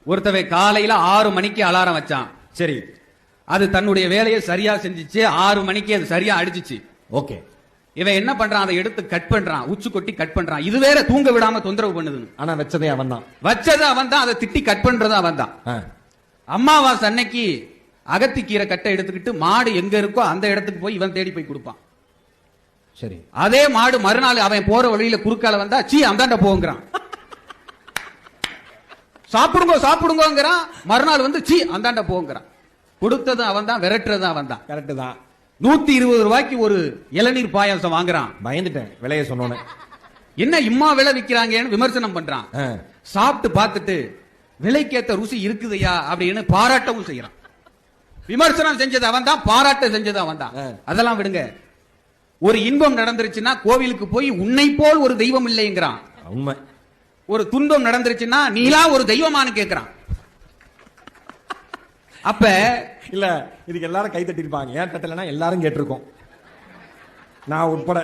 ஒருத்தவை காலையில 6 மணிக்கு அலாரம் வச்சான். சரி, அது தன்னுடைய வேலையை சரியா செஞ்சுச்சு. 6 மணிக்கு அது சரியா அடிச்சுச்சு. ஓகே. இவன் என்ன பண்றான், அதை எடுத்து கட் பண்றான், உச்சு கொட்டி கட் பண்றான். இது வேற தூங்க விடாம தொந்தரவு பண்ணுது. ஆனா வச்சதே அவன் தான். வச்சது அவன் தான், அதை திட்டி கட் பண்றது அவன் தான். அம்மாவாசை அன்னைக்கு அகத்திக்கீரை கட்டை எடுத்துக்கிட்டு மாடு எங்க இருக்கோ அந்த இடத்துக்கு போய் இவன் தேடி போய் கொடுப்பான். சரி, அதே மாடு மறுநாள் அவன் போற வழியில குறுக்கால வந்தா சீ அந்தாண்ட போங்கிறான். சாப்பிடுங்க சாப்பிடுங்கிறான். மறுநாள் வந்து சீ அந்தாண்ட போங்கிறான். கொடுத்தது அவன் தான், விரட்டுறது அவன் தான். கரெக்ட் தான். 120 ரூபாய்க்கு ஒரு இளநீர் பாயாசம் வாங்குறான். பயந்துட்டேன் விலைய சொன்னோன்னே. என்ன இம்மா விலை விக்கிறாங்கன்னு விமர்சனம் பண்றான். சாப்பிட்டு பார்த்துட்டு விலைக்கேத்த ருசி இருக்குதையா அப்படின்னு பாராட்டவும் செய்யறான். விமர்சனம் செஞ்சது அவன் தான், பாராட்ட செஞ்சது அவன் தான். அதெல்லாம் விடுங்க. ஒரு இன்பம் நடந்துருச்சுன்னா கோவிலுக்கு போய் உன்னை போல் ஒரு தெய்வம் இல்லைங்கிறான். உண்மை. ஒரு துன்பம் நடந்துருச்சுன்னா நீலா ஒரு தெய்வமானு கேட்கிறான். அப்ப இல்ல இதுக்கு எல்லாரும் கை தட்டிருப்பாங்க. ஏன் தட்டலன்னா எல்லாரும் கேட்டிருக்கோம், நான் உட்பட.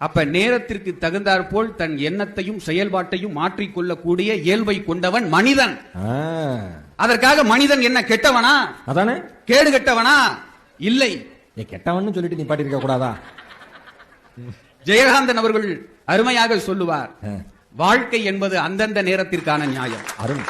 அப்ப நேரத்திற்கு தகுந்தாற் போல் தன் எண்ணத்தையும் செயல்பாட்டையும் மாற்றிக்கொள்ளக்கூடிய இயல்பை கொண்டவன் மனிதன். அதற்காக மனிதன் என்ன கெட்டவனா? அதானே, கேடு கெட்டவனா? இல்லை. கெட்டவன் சொல்லிட்டு நீ பாட்டிருக்க கூடாதா? ஜெயகாந்தன் அவர்கள் அருமையாக சொல்லுவார், வாழ்க்கை என்பது அந்தந்த நேரத்திற்கான நியாயம். அருமை.